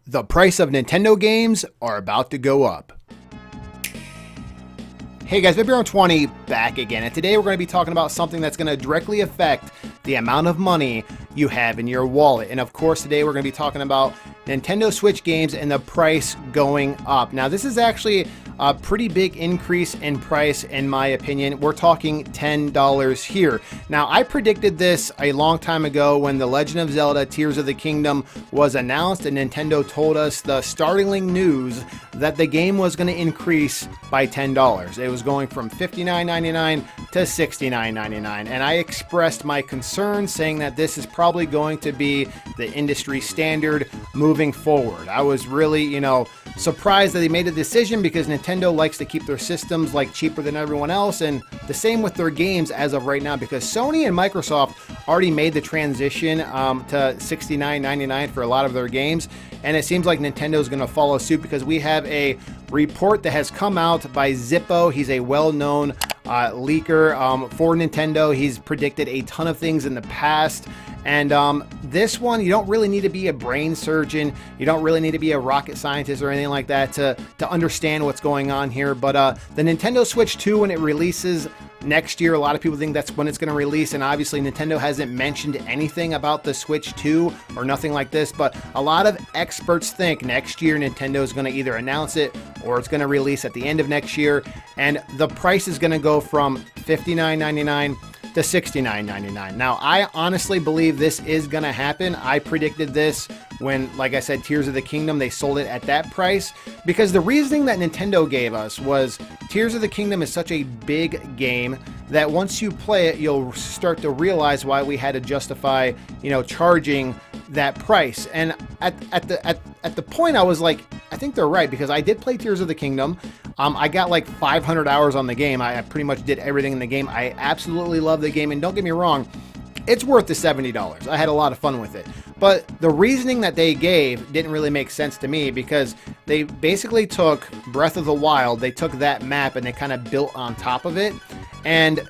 The price of Nintendo games are about to go up. Hey guys, BabyRon20 back again, and today we're going to be talking about something that's going to directly affect the amount of money you have in your wallet. And of course, today we're going to be talking about Nintendo Switch games and the price going up. Now, this is actually a pretty big increase in price, in my opinion. We're talking $10 here. Now, I predicted this a long time ago when The Legend of Zelda Tears of the Kingdom was announced, and Nintendo told us the startling news that the game was going to increase by $10. It was going from $59.99 to $69.99, and I expressed my concern saying that this is probably going to be the industry standard moving forward. I was really, surprised that they made a decision because Nintendo likes to keep their systems cheaper than everyone else, and the same with their games as of right now, because Sony and Microsoft already made the transition to $69.99 for a lot of their games, and it seems like Nintendo is going to follow suit because we have a report that has come out by Zippo. He's a well-known leaker for Nintendo. He's predicted a ton of things in the past. And this one, you don't really need to be a brain surgeon. You don't really need to be a rocket scientist or anything like that to understand what's going on here. But the Nintendo Switch 2, when it releases next year, a lot of people think that's when it's going to release. And obviously, Nintendo hasn't mentioned anything about the Switch 2 or nothing like this. But a lot of experts think next year Nintendo is going to either announce it or it's going to release at the end of next year. And the price is going to go from $59.99 to $69.99. Now, I honestly believe this is going to happen. I predicted this when, like I said, Tears of the Kingdom, they sold it at that price, because the reasoning that Nintendo gave us was Tears of the Kingdom is such a big game that once you play it, you'll start to realize why we had to justify, charging that price. And at the point, I was like, I think they're right, because I did play Tears of the Kingdom. I got 500 hours on the game. I pretty much did everything in the game. I absolutely love the game, and don't get me wrong, it's worth the $70. I had a lot of fun with it. But the reasoning that they gave didn't really make sense to me, because they basically took Breath of the Wild, they took that map and they kind of built on top of it. And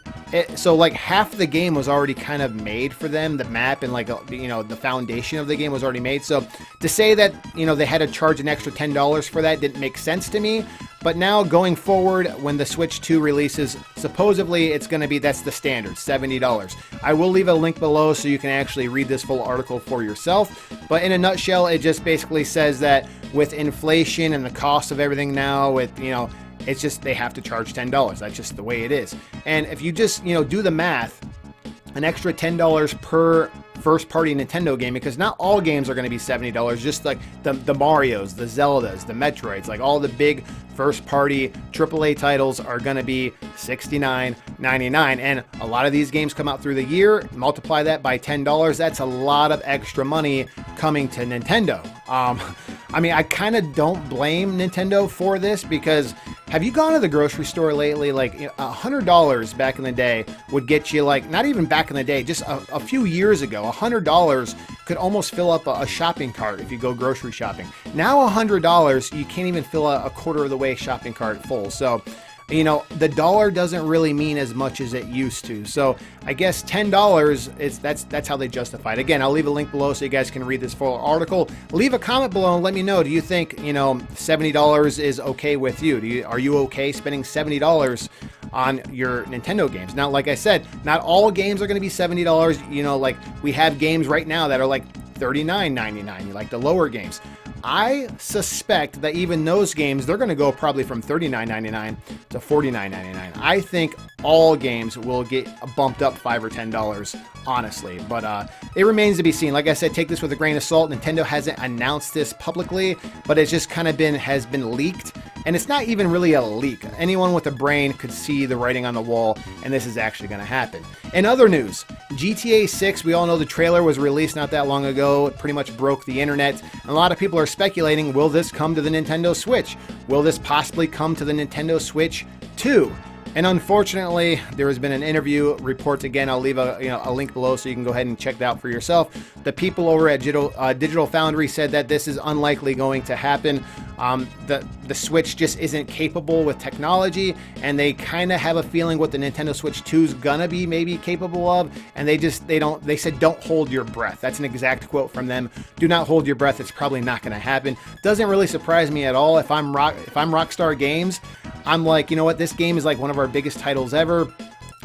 so half the game was already kind of made for them, the map and the foundation of the game was already made. So to say that, they had to charge an extra $10 for that didn't make sense to me. But now going forward, when the Switch 2 releases, supposedly it's going to be, that's the standard, $70. I will leave a link below so you can actually read this full article for yourself. But in a nutshell, it just basically says that with inflation and the cost of everything now, it's just they have to charge $10. That's just the way it is. And if you just, do the math, an extra $10 per first-party Nintendo game, because not all games are going to be $70, just like the Marios, the Zeldas, the Metroids, all the big first-party AAA titles are going to be $69.99. And a lot of these games come out through the year. Multiply that by $10, that's a lot of extra money coming to Nintendo. I kind of don't blame Nintendo for this, because have you gone to the grocery store lately? $100 back in the day would get you, not even back in the day, just a few years ago, $100 could almost fill up a shopping cart if you go grocery shopping. Now $100, you can't even fill a quarter of the way shopping cart full. So, the dollar doesn't really mean as much as it used to. So I guess $10 that's how they justify it. Again, I'll leave a link below so you guys can read this full article. Leave a comment below and let me know. Do you think $70 is okay with you? Are you okay spending $70 on your Nintendo games? Now, like I said, not all games are going to be $70. We have games right now that are $39.99, the lower games. I suspect that even those games, they're going to go probably from $39.99 to $49.99. I think all games will get bumped up $5 or $10, honestly. But it remains to be seen. Like I said, take this with a grain of salt. Nintendo hasn't announced this publicly, but it's just kind of has been leaked. And it's not even really a leak. Anyone with a brain could see the writing on the wall, and this is actually going to happen. In other news, GTA 6, we all know the trailer was released not that long ago. It pretty much broke the internet. And a lot of people are speculating, will this come to the Nintendo Switch? Will this possibly come to the Nintendo Switch 2? And unfortunately, there has been an interview reports again. I'll leave a link below so you can go ahead and check that out for yourself. The people over at Digital Foundry said that this is unlikely going to happen. The Switch just isn't capable with technology, and they kind of have a feeling what the Nintendo Switch 2 is gonna be maybe capable of, and they said don't hold your breath. That's an exact quote from them. Do not hold your breath. It's probably not gonna happen. Doesn't really surprise me at all. If I'm Rockstar Games, I'm like, you know what, this game is like one of our biggest titles ever.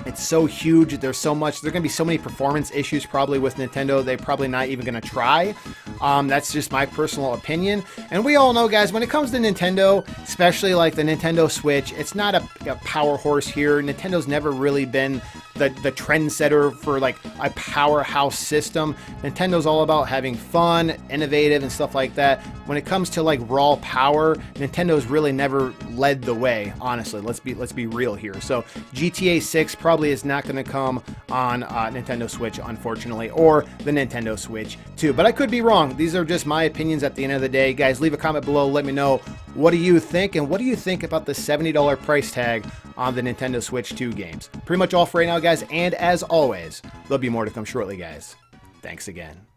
It's so huge. There's so much. There's going to be so many performance issues probably with Nintendo. They're probably not even going to try. That's just my personal opinion. And we all know, guys, when it comes to Nintendo, especially like the Nintendo Switch, it's not a power horse here. Nintendo's never really been the trendsetter for like a powerhouse system. Nintendo's all about having fun, innovative, and stuff like that. When it comes to like raw power, Nintendo's really never led the way. Honestly, let's be real here. So GTA 6 probably is not going to come on Nintendo Switch, unfortunately, or the Nintendo Switch 2. But I could be wrong. These are just my opinions at the end of the day. Guys, leave a comment below. Let me know, what do you think? And what do you think about the $70 price tag on the Nintendo Switch 2 games? Pretty much all for right now, guys. And as always, there'll be more to come shortly, guys. Thanks again.